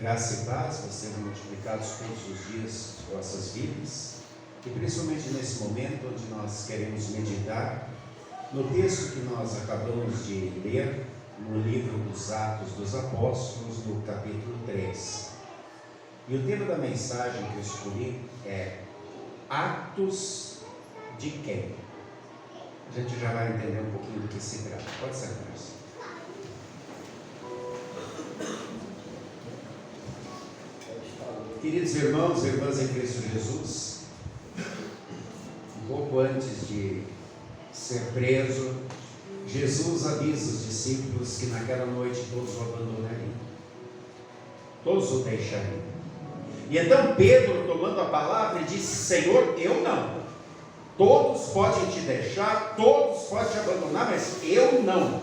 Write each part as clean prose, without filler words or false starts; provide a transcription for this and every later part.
Graça e paz, sejam multiplicados todos os dias de vossas vidas, e principalmente nesse momento onde nós queremos meditar no texto que nós acabamos de ler, no livro dos Atos dos Apóstolos, no capítulo 3. E o tema da mensagem que eu escolhi é Atos de quem? A gente já vai entender um pouquinho do que se trata. Pode sentar-se. Queridos irmãos e irmãs em Cristo Jesus, um pouco antes de ser preso, Jesus avisa os discípulos que naquela noite todos o abandonariam, todos o deixariam. E então Pedro, tomando a palavra, disse: Senhor, eu não. Todos podem te deixar, todos podem te abandonar, mas eu não.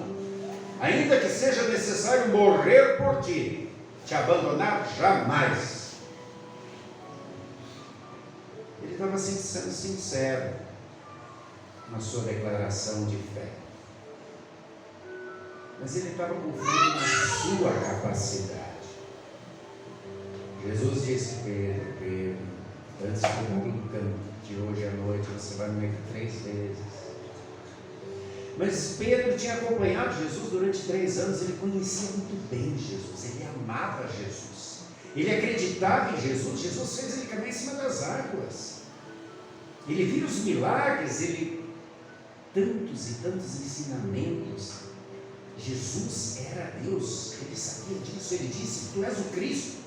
Ainda que seja necessário morrer por ti, te abandonar jamais. Ele estava sendo sincero na sua declaração de fé, mas ele estava confiando na sua capacidade. Jesus disse: Pedro, antes de hoje à noite você vai me negar 3 vezes. Mas Pedro tinha acompanhado Jesus durante 3 anos, ele conhecia muito bem Jesus, ele amava Jesus, ele acreditava em Jesus. Jesus fez ele caminhar em cima das águas, ele viu os milagres, tantos e tantos ensinamentos. Jesus era Deus, ele sabia disso, ele disse: tu és o Cristo.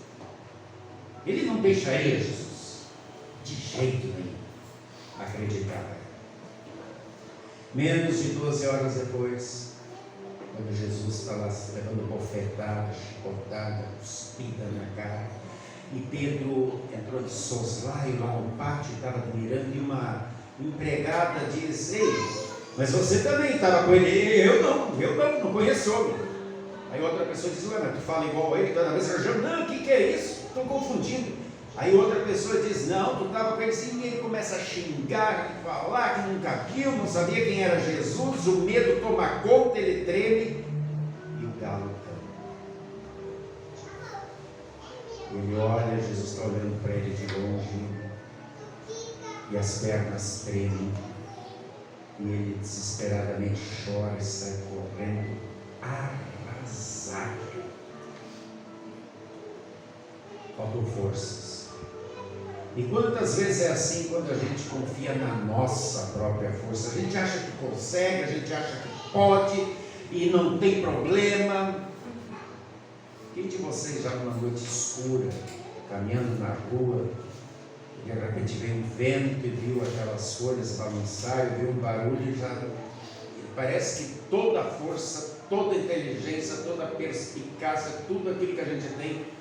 Ele não deixaria Jesus, de jeito nenhum, acreditava. Menos de 12 horas depois, quando Jesus estava levando bofetada, chicotada, cuspida na cara, e Pedro entrou de soslaio lá no pátio, estava admirando, e uma empregada diz: ei, mas você também estava com ele? Eu não conheço homem. Aí outra pessoa diz: ué, mas tu fala igual a ele, toda vez eu já, não, o que é isso? Estou confundindo. Aí outra pessoa diz: não, tu estava com ele sim. E ele começa a xingar e falar que nunca viu, não sabia quem era Jesus, o medo toma conta, ele treme, e o galo canta. Ele olha, Jesus está olhando para ele de longe, e as pernas tremem, e ele desesperadamente chora e sai correndo, arrasado. Faltam forças. E quantas vezes é assim quando a gente confia na nossa própria força? A gente acha que consegue, a gente acha que pode e não tem problema. Quem de vocês já numa noite escura, caminhando na rua, e de repente veio um vento e viu aquelas folhas balançar, e viu um barulho e já parece que toda a força, toda a inteligência, toda a perspicácia, tudo aquilo que a gente tem,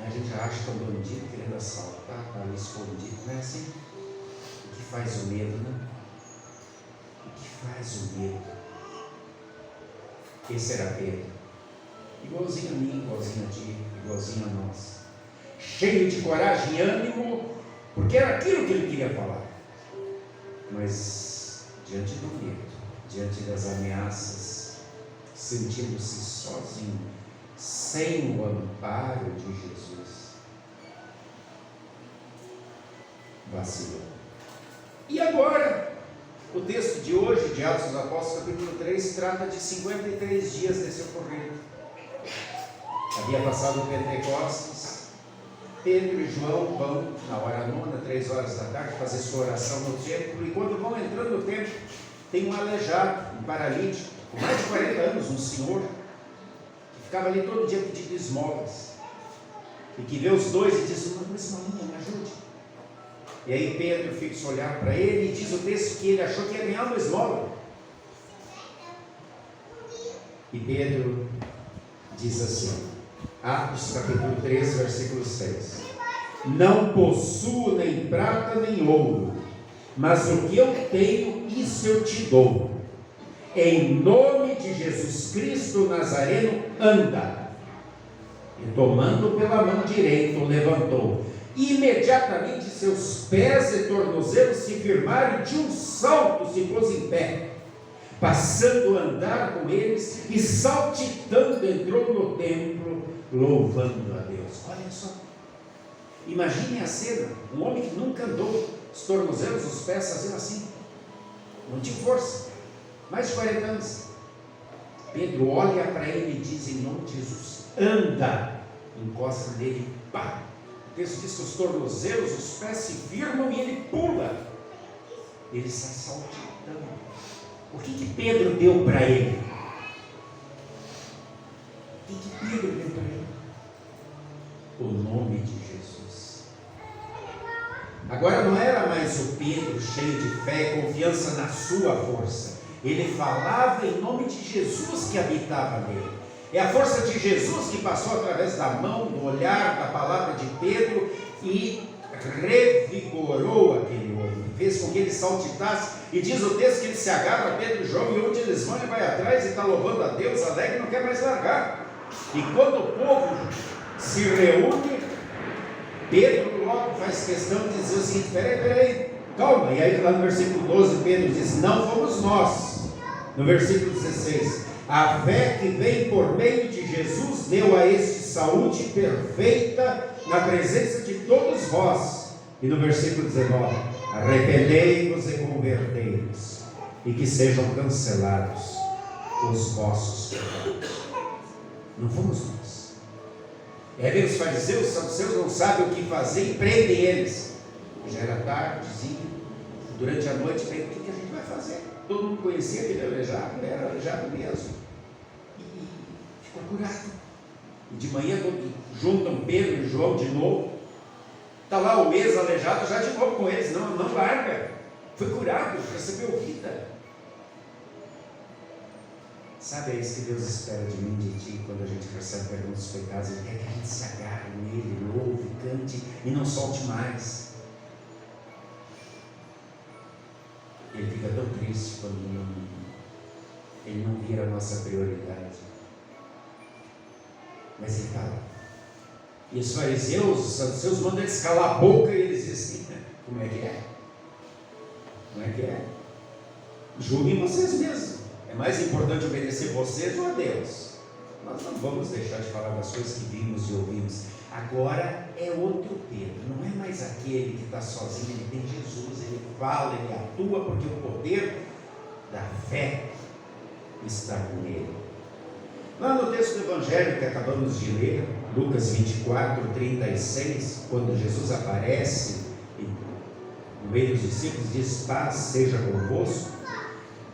a gente acha que é um bandido querendo assaltar, está ali escondido, não é assim? O que faz o medo, né? O que faz o medo? Esse era Pedro, igualzinho a mim, igualzinho a ti, igualzinho a nós, cheio de coragem e ânimo, porque era aquilo que ele queria falar, mas diante do medo, diante das ameaças, sentindo-se sozinho, sem o amparo de Jesus, vacilou. E agora, o texto de hoje, de Atos dos Apóstolos, capítulo 3, trata de 53 dias desse ocorrido. Havia passado o Pentecostes, Pedro e João vão, na hora nona, 3 horas da tarde, fazer sua oração no templo, e quando vão entrando no templo, tem um aleijado, um paralítico, com mais de 40 anos, um senhor, ficava ali todo dia pedindo esmolas, e que vê os dois e diz: uma esmolinha, me ajude. E aí Pedro fixa o olhar para ele e diz o texto que ele achou que ia ganhar uma esmola. E Pedro diz assim, Atos capítulo 3, versículo 6: não possuo nem prata nem ouro, mas o que eu tenho, isso eu te dou. Em nome de Jesus Cristo Nazareno, anda. E tomando pela mão direita, o levantou. Imediatamente seus pés e tornozelos se firmaram, e de um salto se pôs em pé. Passando a andar com eles e saltitando entrou no templo, louvando a Deus. Olha só, imagine a cena, um homem que nunca andou, os tornozelos, os pés fazendo assim, não tinha força, mais de 40 anos. Pedro olha para ele e diz em nome de Jesus, anda, encosta nele, pá. O texto diz que os tornozelos, os pés se firmam e ele pula, ele sai saltitando. O que Pedro deu para ele? O que Pedro deu para ele? O nome de Jesus. Agora não era mais o Pedro cheio de fé e confiança na sua força. Ele falava em nome de Jesus que habitava nele. É a força de Jesus que passou através da mão, do olhar, da palavra de Pedro e revigorou aquele homem, fez com que ele saltitasse. E diz o texto que ele se agarra a Pedro e João, e onde eles vão ele vai atrás e está louvando a Deus, alegre, não quer mais largar. E quando o povo se reúne, Pedro logo faz questão de dizer o seguinte: peraí, calma. E aí lá no versículo 12 Pedro diz, não fomos nós. No versículo 16, a fé que vem por meio de Jesus deu a este saúde perfeita na presença de todos vós. E no versículo 19, arrependei-vos e convertei-vos, e que sejam cancelados os vossos pecados. Não fomos nós. E aí os fariseus, os saduceus não sabem o que fazer e prendem eles. Já era tardezinho, durante a noite, o que a gente vai fazer? Todo mundo conhecia aquele aleijado, ele era aleijado mesmo. E ficou curado. E de manhã, quando juntam Pedro e João de novo, está lá o ex-aleijado já de novo com eles, não larga. Foi curado, recebeu vida. Sabe, é isso que Deus espera de mim e de ti, quando a gente recebe perdão dos pecados. Ele quer que a gente se agarre nele, louve, cante e não solte mais. Ele fica tão triste quando ele não vira a nossa prioridade. Mas ele está lá. E os fariseus, os saduceus mandam eles calar a boca e eles dizem assim, como é que é? Como é que é? Julguem vocês mesmos. É mais importante obedecer vocês ou a Deus? Nós não vamos deixar de falar das coisas que vimos e ouvimos. Agora é outro Pedro, não é mais aquele que está sozinho, ele tem Jesus, ele fala, ele atua, porque o poder da fé está com ele. Lá no texto do Evangelho que acabamos de ler, Lucas 24, 36, quando Jesus aparece e no meio dos discípulos diz, paz seja convosco,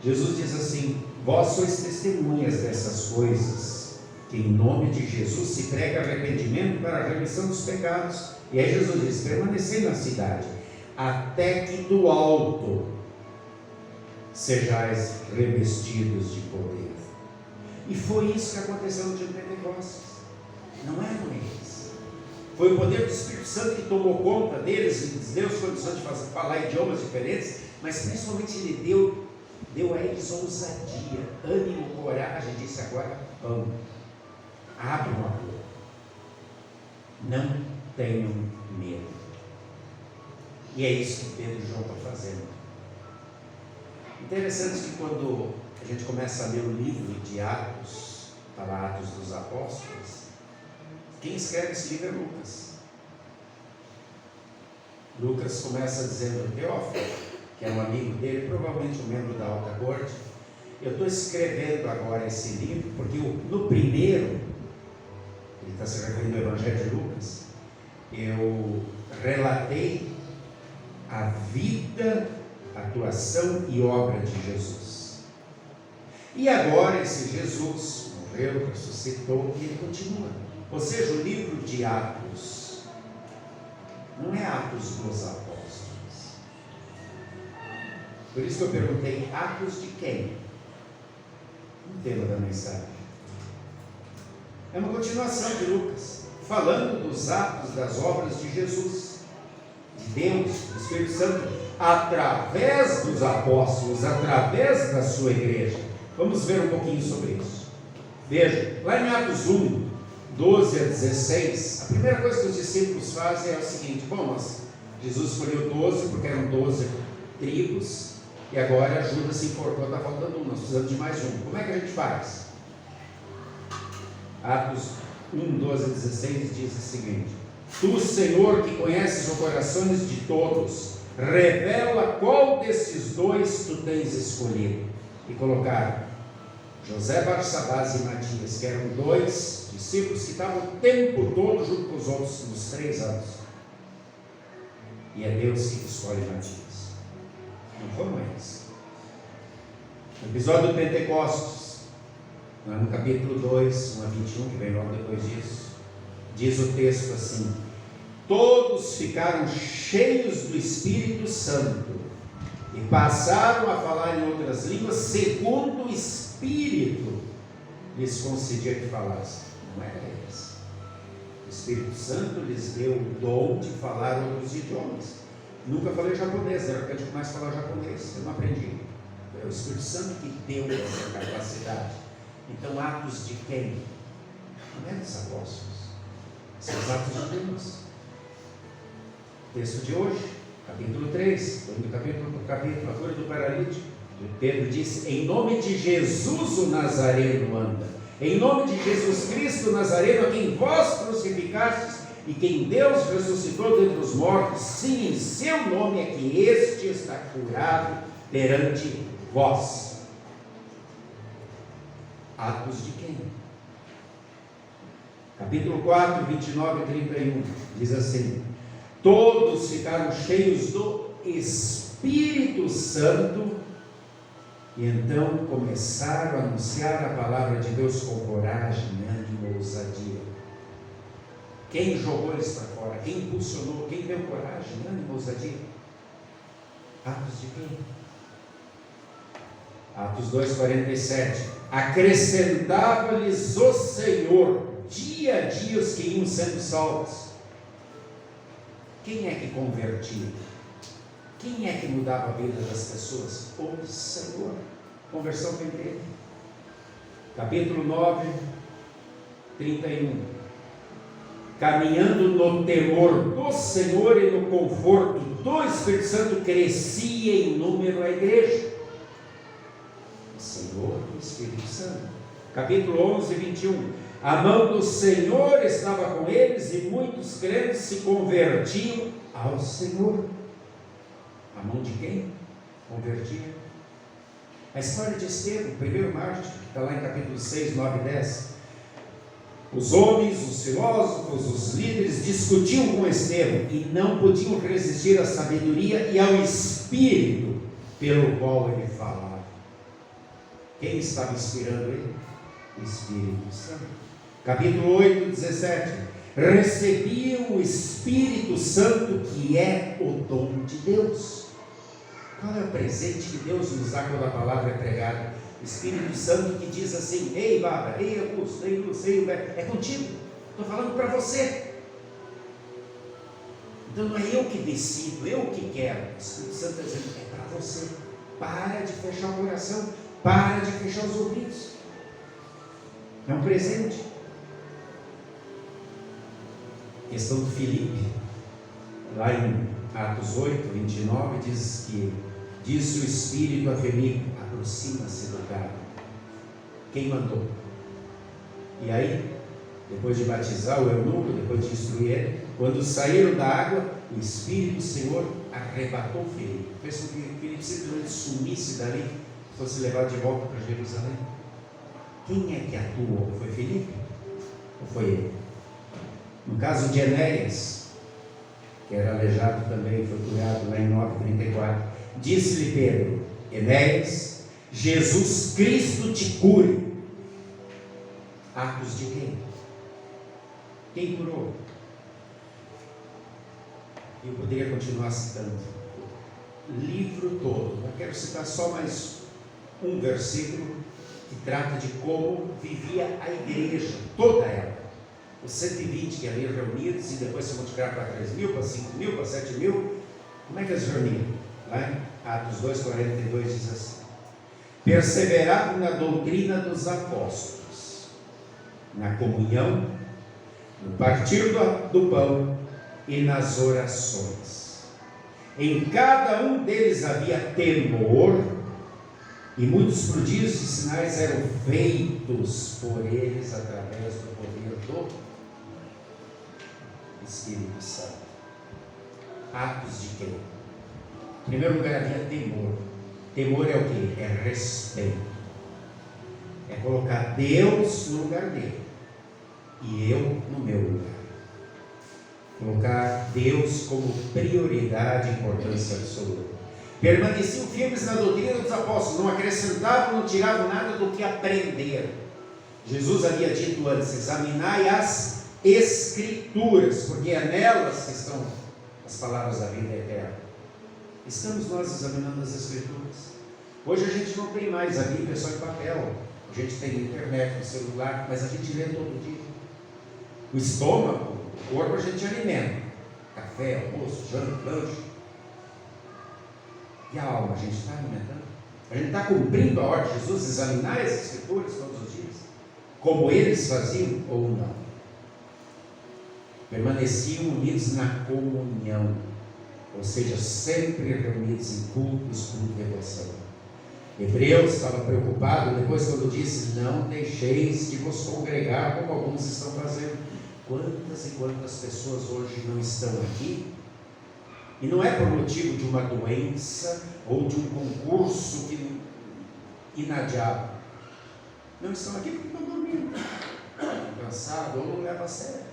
Jesus diz assim, vós sois testemunhas dessas coisas, que em nome de Jesus se prega arrependimento para a remissão dos pecados. E aí Jesus diz, permanecei na cidade, até que do alto sejais revestidos de poder. E foi isso que aconteceu no dia do Pentecostes. Não eram eles. Foi o poder do Espírito Santo que tomou conta deles, lhes deu as condições de falar idiomas diferentes, mas principalmente ele deu a eles ousadia, ânimo, coragem, disse agora, vamos, abram a boca, não tenham medo. E é isso que Pedro e João estão fazendo. Interessante que quando a gente começa a ler o livro de Atos, para Atos dos Apóstolos, quem escreve esse livro é Lucas. Lucas começa dizendo, Teófilo, que é um amigo dele, provavelmente um membro da alta corte, eu estou escrevendo agora esse livro, porque no primeiro, ele está se referindo ao Evangelho de Lucas, eu relatei a vida, atuação e obra de Jesus. E agora esse Jesus morreu, ressuscitou e ele continua. Ou seja, o livro de Atos não é Atos dos Apóstolos. Por isso que eu perguntei, Atos de quem? O tema da mensagem. É uma continuação de Lucas, falando dos atos, das obras de Jesus, de Deus, do Espírito Santo, através dos apóstolos, através da sua igreja. Vamos ver um pouquinho sobre isso. Veja, lá em Atos 1, 12 a 16, a primeira coisa que os discípulos fazem é o seguinte, bom, Jesus escolheu 12 porque eram 12 tribos, e agora Judas se enforcou, está faltando um, nós precisamos de mais um. Como é que a gente faz? Atos 1, 12, 16 diz o seguinte: Tu, Senhor, que conheces os corações de todos, revela qual desses dois tu tens escolhido. E colocaram José, Barsabás e Matias, que eram dois discípulos que estavam o tempo todo junto com os outros, nos 3 anos. E é Deus que escolhe Matias, não foram eles. No episódio do Pentecostes, no capítulo 2, 1 a 21, que vem logo depois disso, diz o texto assim: todos ficaram cheios do Espírito Santo e passaram a falar em outras línguas, segundo o Espírito lhes concedia que falassem. Não era eles. O Espírito Santo lhes deu o dom de falar outros idiomas. Nunca falei japonês, de repente eu começo a falar japonês, eu não aprendi. É o Espírito Santo que deu essa capacidade. Então, atos de quem? Não é dos apóstolos, são os atos de Deus. Texto de hoje, capítulo 3, do capítulo por capítulo, a cura do paralítico. Pedro disse: em nome de Jesus o Nazareno anda, em nome de Jesus Cristo o Nazareno, a quem vós crucificastes e quem Deus ressuscitou dentre os mortos, sim, em seu nome é que este está curado perante vós. Atos de quem? Capítulo 4, 29 e 31, diz assim: todos ficaram cheios do Espírito Santo e então começaram a anunciar a palavra de Deus com coragem, ânimo, ousadia. Quem jogou eles para fora? Quem impulsionou? Quem deu coragem, ânimo, ousadia? Atos de quem? Atos 2,47. Acrescentava-lhes o Senhor dia a dia os que iam sendo salvos. Quem é que convertia? Quem é que mudava a vida das pessoas? O Senhor. Conversão perfeita. Capítulo 9, 31. Caminhando no temor do Senhor e no conforto do Espírito Santo, crescia em número a igreja. O Senhor e o Espírito Santo. Capítulo 11, 21. A mão do Senhor estava com eles e muitos crentes se convertiam ao Senhor. A mão de quem convertia? A história de Estevão, o primeiro mártir, que está lá em capítulo 6, 9 e 10. Os homens, os filósofos, os líderes discutiam com Estevão e não podiam resistir à sabedoria e ao espírito pelo qual ele falava. Quem estava inspirando ele? O Espírito Santo. Capítulo 8, 17. Recebiam o Espírito Santo, que é o dom de Deus. Qual é o presente que Deus nos dá quando a palavra é pregada? O Espírito Santo que diz assim: ei Bárbara, ei Augusto, ei Lúcio, ei Humberto, é contigo, estou falando para você. Então não é eu que decido, eu que quero. O Espírito Santo está dizendo: é para você. Para de fechar o coração, para de fechar os ouvidos. É um presente. Questão de Filipe, lá em Atos 8, 29, diz que disse o Espírito a Filipe: aproxima-se do carro. Quem mandou? E aí, depois de batizar o eunuco, depois de instruir ele, quando saíram da água, o Espírito do Senhor arrebatou Filipe, fez com que Filipe simplesmente sumisse dali, fosse levado de volta para Jerusalém. Quem é que atuou? Foi Filipe? Ou foi ele? No caso de Enéas, que era aleijado também, foi curado lá em 9:34, disse-lhe Pedro: Enéas, Jesus Cristo te cure. Atos de quem? Quem curou? Eu poderia continuar citando o livro todo. Eu quero citar só mais um versículo que trata de como vivia a igreja, toda ela. Os 120 que ali reunidos, e depois se multiplicar para 3.000, para 5.000, para 7.000, como é que eles reuniam? Lá em Atos 2,42 diz assim: perseveravam na doutrina dos apóstolos, na comunhão, no partir do pão e nas orações. Em cada um deles havia temor, E muitos prodígios e sinais eram feitos por eles através do poder do Espírito Santo. Atos de quem? Em primeiro lugar, havia temor. Temor é o quê? É respeito. É colocar Deus no lugar dele e eu no meu lugar. Colocar Deus como prioridade e importância absoluta. Permaneciam firmes na doutrina dos apóstolos, não acrescentavam, não tiravam nada do que aprenderam. Jesus havia dito antes: examinai as Escrituras, porque é nelas que estão as palavras da vida eterna. Estamos nós examinando as Escrituras. Hoje a gente não tem mais a Bíblia só em papel. A gente tem internet no celular, mas a gente lê todo dia. O estômago, o corpo a gente alimenta. Café, almoço, janta, lanche. E a alma, a gente está alimentando? A gente está cumprindo a ordem de Jesus, examinar as Escrituras todos os dias, como eles faziam ou não? Permaneciam unidos na comunhão, ou seja, sempre reunidos em cultos por devoção. Hebreus estava preocupado depois quando disse: não deixeis de vos congregar como alguns estão fazendo. Quantas e quantas pessoas hoje não estão aqui? E não é por motivo de uma doença ou de um concurso inadiável. Não estão aqui porque estão dormindo, estão cansados ou não levam a sério.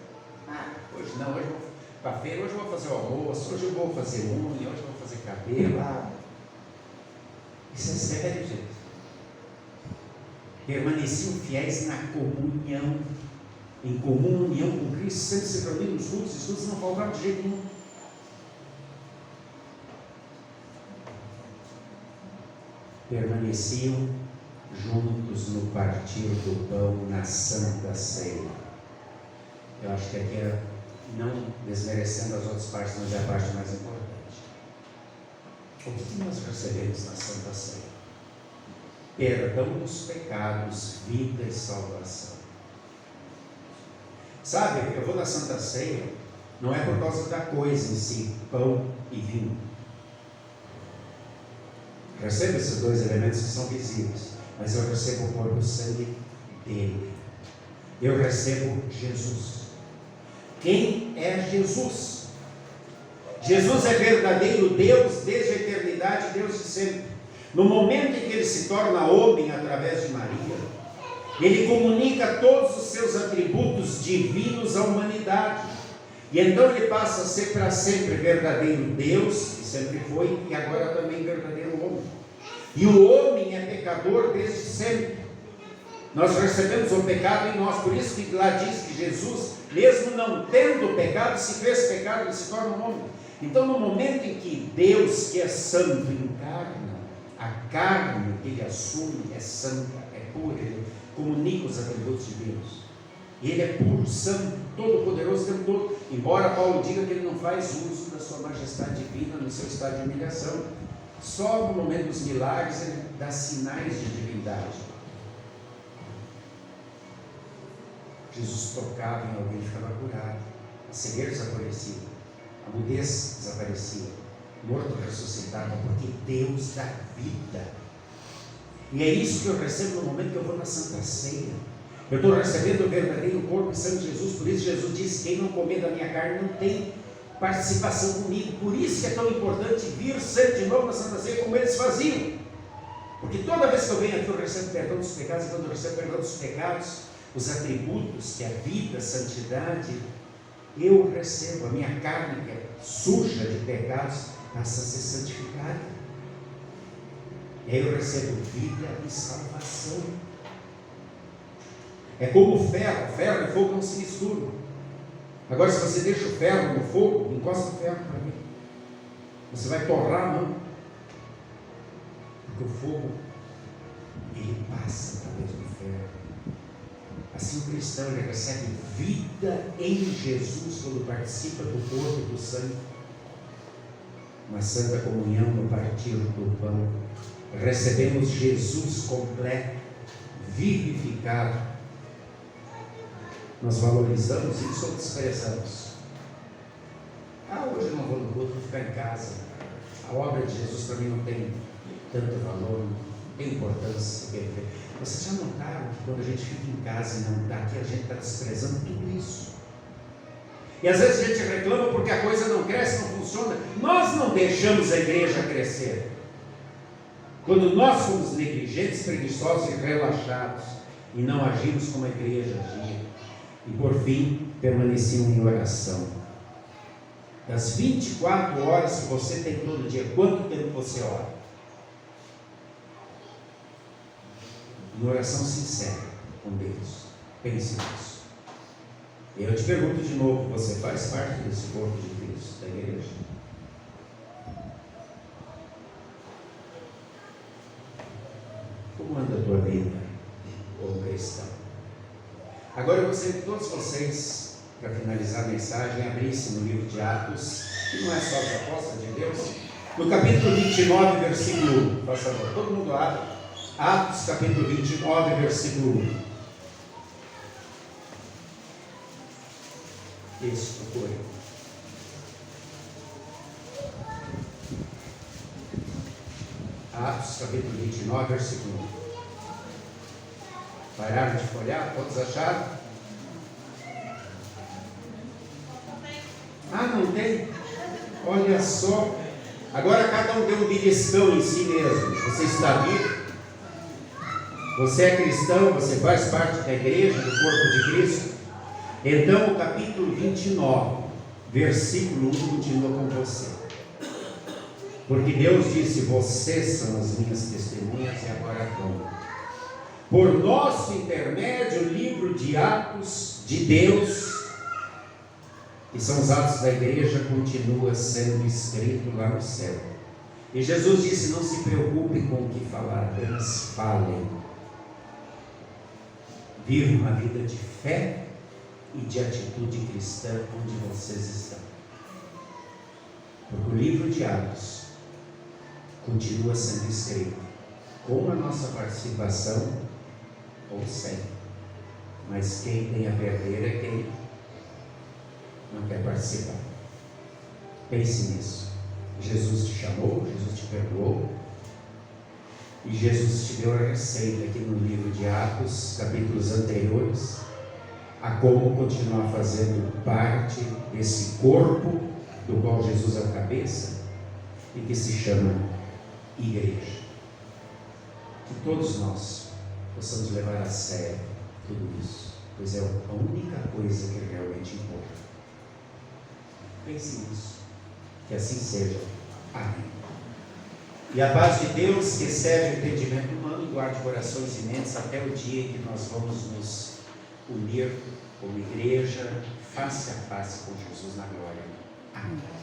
Hoje não, hoje eu vou para a feira, hoje eu vou fazer o almoço, hoje eu vou fazer unha, hoje eu vou fazer cabelo. Isso é sério, gente. Permaneciam fiéis na comunhão, em comum união com Cristo, sempre se reunindo nos cultos, os estudos não faltavam de jeito nenhum. Permaneciam juntos no partir do pão, na Santa Ceia. Eu acho que aqui é, não desmerecendo as outras partes, mas é a parte mais importante. O que nós recebemos na Santa Ceia? Perdão dos pecados, vida e salvação. Sabe, eu vou na Santa Ceia, não é por causa da coisa em si, pão e vinho. Recebo esses dois elementos que são visíveis, mas eu recebo o corpo e o sangue dele. Eu recebo Jesus. Quem é Jesus? Jesus é verdadeiro Deus desde a eternidade, Deus de sempre. No momento em que ele se torna homem através de Maria, ele comunica todos os seus atributos divinos à humanidade. E então ele passa a ser para sempre verdadeiro Deus, que sempre foi, e agora também verdadeiro homem. E o homem é pecador desde sempre. Nós recebemos o pecado em nós, por isso que lá diz que Jesus, mesmo não tendo pecado, se fez pecado e se torna um homem. Então, no momento em que Deus, que é santo, encarna, a carne que ele assume é santa, é pura, ele comunica os atributos de Deus. E ele é puro, santo, todo-poderoso o tempo todo. Embora Paulo diga que ele não faz uso da sua majestade divina no seu estado de humilhação, só no momento dos milagres ele dá sinais de divindade. Jesus tocava em alguém e ficava curado, a cegueira desaparecia, a mudez desaparecia, o morto ressuscitava, porque Deus dá vida. E é isso que eu recebo no momento que eu vou na Santa Ceia. Eu estou recebendo o verdadeiro corpo e sangue de Jesus. Por isso Jesus disse: quem não comer da minha carne não tem participação comigo. Por isso que é tão importante vir sempre de novo na Santa Ceia como eles faziam, porque toda vez que eu venho aqui eu recebo perdão dos pecados. E quando eu recebo perdão dos pecados, os atributos que é a vida, a santidade, eu recebo. A minha carne, que é suja de pecados, passa a ser santificada. E aí eu recebo vida e salvação. É como o ferro. Ferro e fogo não se misturam. Agora, se você deixa o ferro no fogo, encosta o ferro para mim, você vai torrar a mão, porque o fogo, ele passa através do ferro. Assim o cristão, ele recebe vida em Jesus quando participa do corpo e do sangue. Uma santa comunhão no partir do pão. Recebemos Jesus completo, vivificado. Nós valorizamos isso ou desprezamos? Hoje eu não vou no culto, vou ficar em casa. A obra de Jesus para mim não tem tanto valor. tem importância. Vocês já notaram que quando a gente fica em casa e não está aqui, a gente está desprezando tudo isso? E às vezes a gente reclama porque a coisa não cresce, não funciona. Nós não deixamos a igreja crescer. Quando nós somos negligentes, preguiçosos e relaxados, e não agimos como a igreja agia, e por fim, permaneciam em oração. Das 24 horas que você tem todo dia, quanto tempo você ora? Em oração sincera com Deus. Pense nisso. E eu te pergunto de novo, você faz parte desse corpo de Cristo, da igreja? Como anda a tua vida como cristão? Agora eu gostaria que todos vocês, para finalizar a mensagem, abrissem no livro de Atos, que não é só a proposta de Deus, no capítulo 29, versículo 1. Por favor, todo mundo abre. Atos, capítulo 29, versículo 1. Isso, procure. Atos, capítulo 29, versículo 1. Pararam de folhear? Todos acharam? Ah, não tem? Olha só. Agora cada um deu um beliscão em si mesmo. Você está vivo? Você é cristão? Você faz parte da igreja, do corpo de Cristo? Então o capítulo 29, versículo 1 continua com você. Porque Deus disse: vocês são as minhas testemunhas e agora vão. Por nosso intermédio, o livro de Atos de Deus, que são os atos da igreja, continua sendo escrito lá no céu. E Jesus disse: não se preocupem com o que falar, apenas falem. Vivam uma vida de fé e de atitude cristã onde vocês estão. Porque o livro de Atos continua sendo escrito, com a nossa participação ou sem. Mas quem tem a perder é quem não quer participar. Pense nisso. Jesus te chamou, Jesus te perdoou, e Jesus te deu a receita aqui no livro de Atos, capítulos anteriores, a como continuar fazendo parte desse corpo do qual Jesus é a cabeça e que se chama igreja. Que todos nós possamos levar a sério tudo isso, pois é a única coisa que realmente importa. Pense nisso, que assim seja. Amém. E a paz de Deus, que excede o entendimento humano, guarde corações e mentes até o dia em que nós vamos nos unir como igreja, face a face com Jesus na glória. Amém.